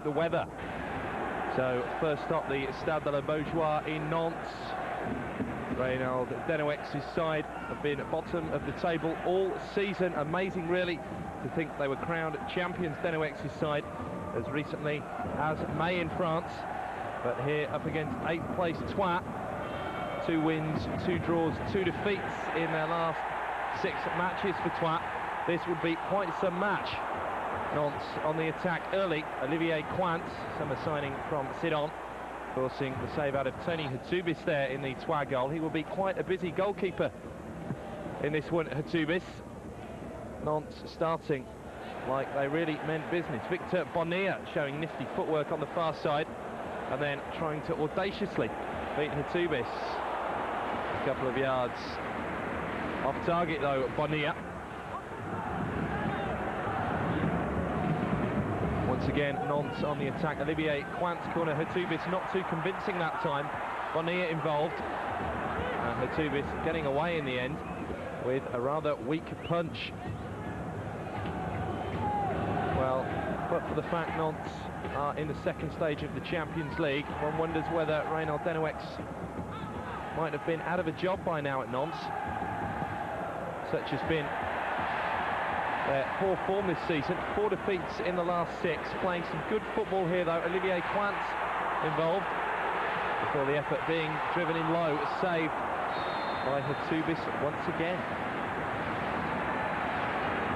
at the weather. So first stop, the Stade de la Beaujoire in Nantes. Reynald Denouex's side have been at bottom of the table all season. Amazing, really, to think they were crowned champions, Denouex's side, as recently as May in France. But here up against 8th place Troyes. 2 wins, 2 draws, 2 defeats in their last 6 matches for Troyes. This would be quite some match. Nantes on the attack early. Olivier Quint, summer signing from Sedan, forcing the save out of Tony Hatubis there in the Troyes goal. He will be quite a busy goalkeeper in this one, Hatubis. Nantes starting like they really meant business. Victor Bonilla showing nifty footwork on the far side, and then trying to audaciously beat Hatubis. A couple of yards off target though, Bonilla. Once again, Nantes on the attack. Olivier Quint's corner, Hatubis not too convincing that time. Bonilla involved, and Hatubis getting away in the end with a rather weak punch. Well, but for the fact Nantes are in the second stage of the Champions League, one wonders whether Reynald Denouex might have been out of a job by now at Nantes. Such has been their poor form this season. 4 defeats in the last 6. Playing some good football here though. Olivier Quint involved before the effort being driven in low, saved by Hatubis once again.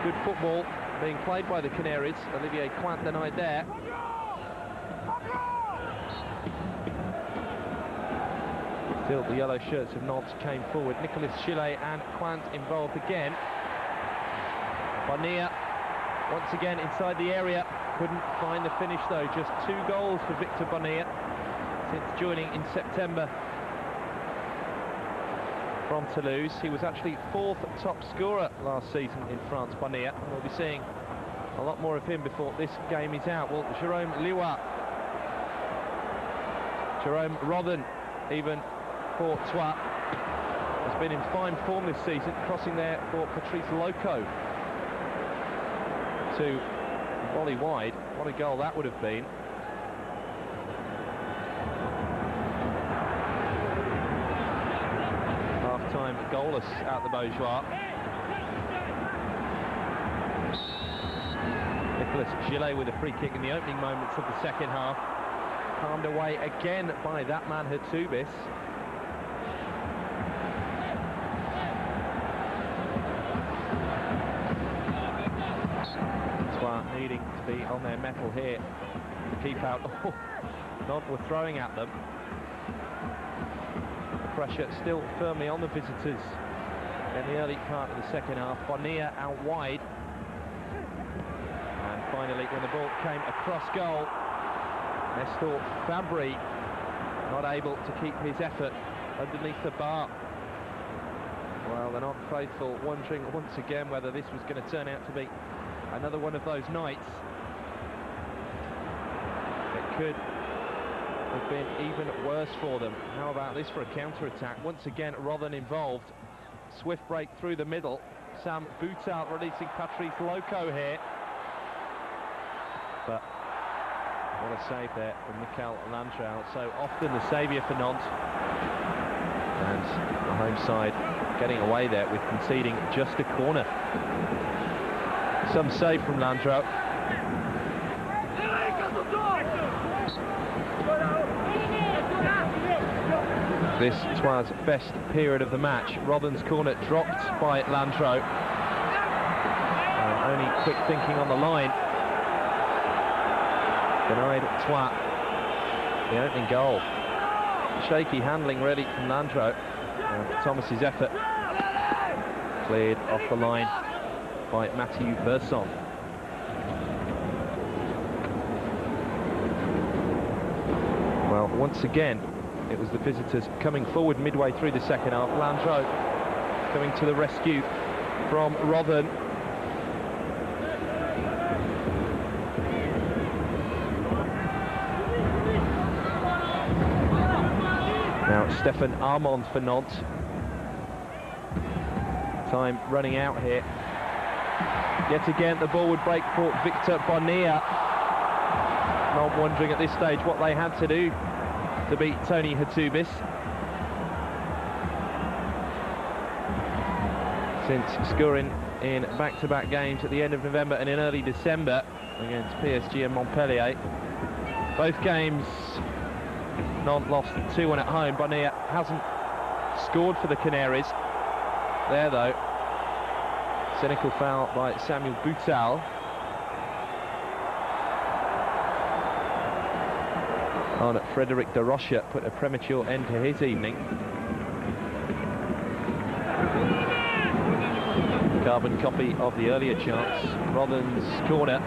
Good football being played by the Canaries. Olivier Quint denied there. Still, the yellow shirts of Nantes came forward. Nicolas Gillet and Quint involved again. Bonilla once again inside the area. Couldn't find the finish though. Just 2 goals for Victor Bonilla since joining in September from Toulouse. He was actually 4th top scorer last season in France, Bonilla. We'll be seeing a lot more of him before this game is out. Well, Jérôme Liwa, Jerome Rodden, even for Troyes, has been in fine form this season, crossing there for Patrice Loco to volley wide. What a goal that would have been. Half-time goalless at the Beaujoire. Nicolas Gillet with a free kick in the opening moments of the second half. Palmed away again by that man Hatubis. Needing to be on their mettle here to keep out. Oh, Nantes were throwing at them. The pressure still firmly on the visitors in the early part of the second half. Bonilla out wide, and finally when the ball came across goal, Nestor Fabry not able to keep his effort underneath the bar. Well, they're not faithful, wondering once again whether this was going to turn out to be another one of those nights. It could have been even worse for them. How about this for a counter-attack? Once again, Rodden involved. Swift break through the middle. Sam Boutal releasing Patrice Loco here. But what a save there from Michael Landreau. So often the saviour for Nantes. And the home side getting away there with conceding just a corner. Some save from Landreau. This was best period of the match. Rodden's corner dropped by Landreau. And only quick thinking on the line denied Troyes the opening goal. Shaky handling really from Landreau. Thomas's effort cleared off the line by Mathieu Berson. Well, once again, it was the visitors coming forward midway through the second half. Landreau coming to the rescue from Rodden. Now Stéphane Armand for Nantes. Time running out here. Yet again, the ball would break for Victor Bonilla. Not wondering at this stage what they had to do to beat Tony Hatubis. Since scoring in back-to-back games at the end of November and in early December against PSG and Montpellier. Both games, Nantes lost 2-1 at home. Bonilla hasn't scored for the Canaries. There, though, cynical foul by Samuel Boutal. On Frederic de Rocha put a premature end to his evening. Carbon copy of the earlier chance. Rodden's corner.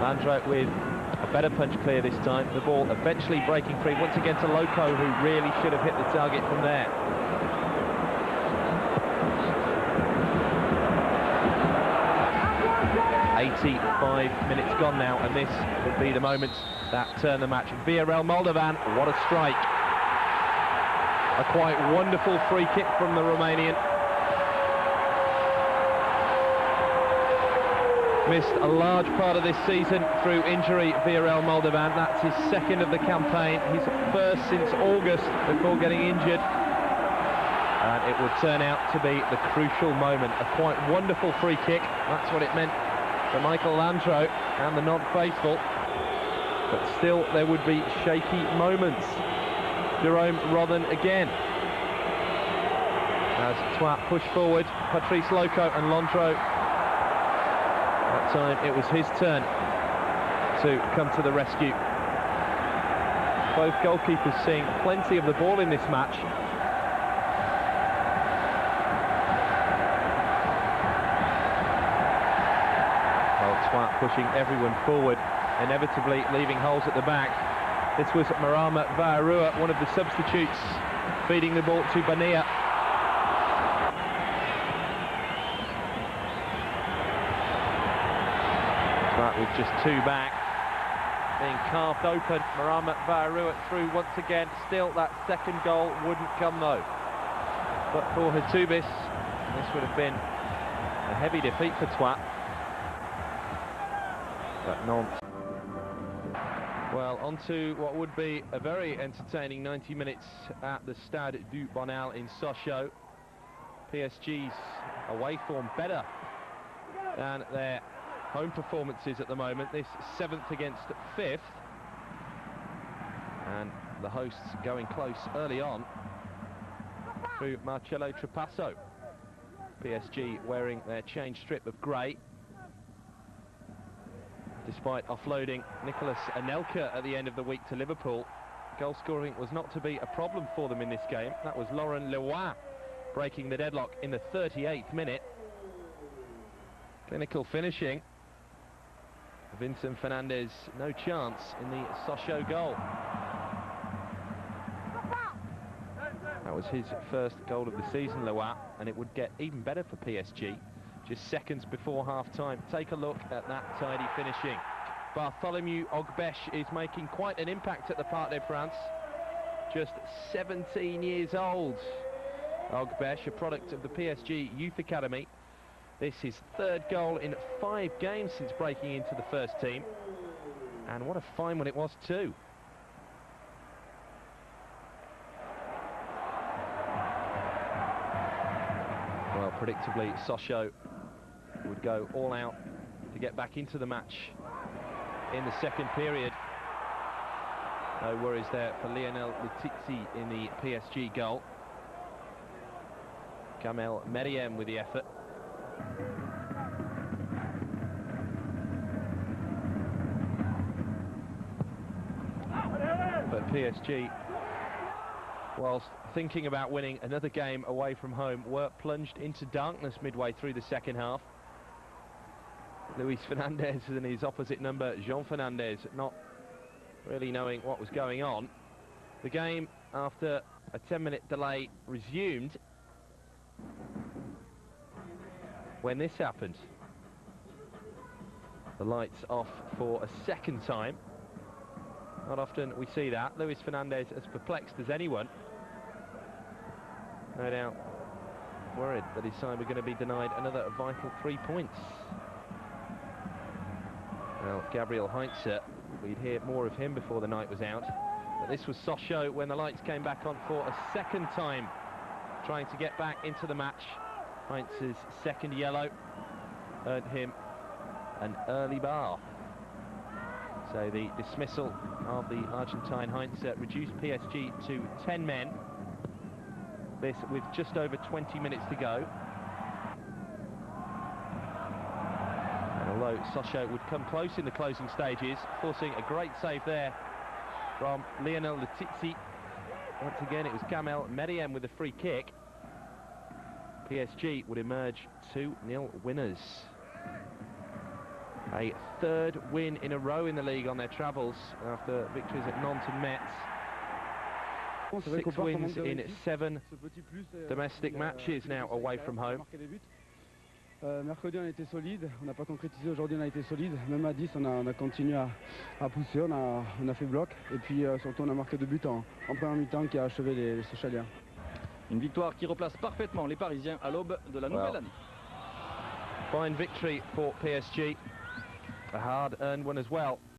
Landreau with a better punch clear this time. The ball eventually breaking free once again to Loco, who really should have hit the target from there. "85 minutes gone now, and this would be the moment that turn the match. Villarreal Moldovan, what a strike. A quite wonderful free kick from the Romanian. Missed a large part of this season through injury, Villarreal Moldovan. That's his second of the campaign, his first since August before getting injured. And it would turn out to be the crucial moment. A quite wonderful free kick, that's what it meant for Michael Landreau and the Nantes faithful. But still, there would be shaky moments. Jerome Rodden again. As Twat pushed forward, Patrice Loco and Landreau. That time it was his turn to come to the rescue. Both goalkeepers seeing plenty of the ball in this match. Twat pushing everyone forward, inevitably leaving holes at the back. This was Marama Vaarua, one of the substitutes, feeding the ball to Bonilla. Twat with just two back, being carved open. Marama Vaarua through once again. Still, that second goal wouldn't come though. But for Hatubis, this would have been a heavy defeat for Twat. But Nantes. Well, on to what would be a very entertaining 90 minutes at the Stade du Bonal in Sochaux. PSG's away form better than their home performances at the moment. This 7th against 5th. And the hosts going close early on through Marcello Trapasso. PSG wearing their change strip of grey, despite offloading Nicolas Anelka at the end of the week to Liverpool. Goal scoring was not to be a problem for them in this game. That was Laurent Leroy breaking the deadlock in the 38th minute. Clinical finishing. Vincent Fernandez, no chance in the Sochaux goal. That was his first goal of the season, Leroy, and it would get even better for PSG. Just seconds before half-time. Take a look at that tidy finishing. Bartholomew Ogbesh is making quite an impact at the Parc des Princes. Just 17 years old. Ogbesh, a product of the PSG Youth Academy. This is his third goal in 5 games since breaking into the first team. And what a fine one it was too. Well, predictably, Sochaux would go all out to get back into the match in the second period. No worries there for Lionel Letizia in the PSG goal. Kamel Meriem with the effort. But PSG, whilst thinking about winning another game away from home, were plunged into darkness midway through the second half. Luis Fernandez and his opposite number, Jean Fernandez, not really knowing what was going on. The game, after a 10-minute delay, resumed when this happened. The lights off for a second time. Not often we see that. Luis Fernandez as perplexed as anyone. No doubt worried that his side were going to be denied another vital 3 points. Well, Gabriel Heinze we'd hear more of him before the night was out. But this was Sochaux when the lights came back on for a second time, trying to get back into the match. Heinz's second yellow earned him an early bar. So the dismissal of the Argentine Heinz reduced PSG to 10 men. This with just over 20 minutes to go. And although Sochaux would come close in the closing stages, forcing a great save there from Lionel Letizia. Once again, it was Kamel Meriem with a free kick. PSG would emerge 2-0 winners. A third win in a row in the league on their travels after victories at Nantes and Metz. 6 wins in 7 domestic matches now away from home. Mercredi on a été solide, on n'a pas concrétisé, aujourd'hui on a été solide, même à 10 on a continué à pousser, on a fait bloc et puis surtout on a marqué 2 buts en première mi-temps qui a achevé les Seychaliens. Une victoire qui replace parfaitement les Parisiens à l'aube de la nouvelle année. Fine victory for PSG, a hard-earned one as well.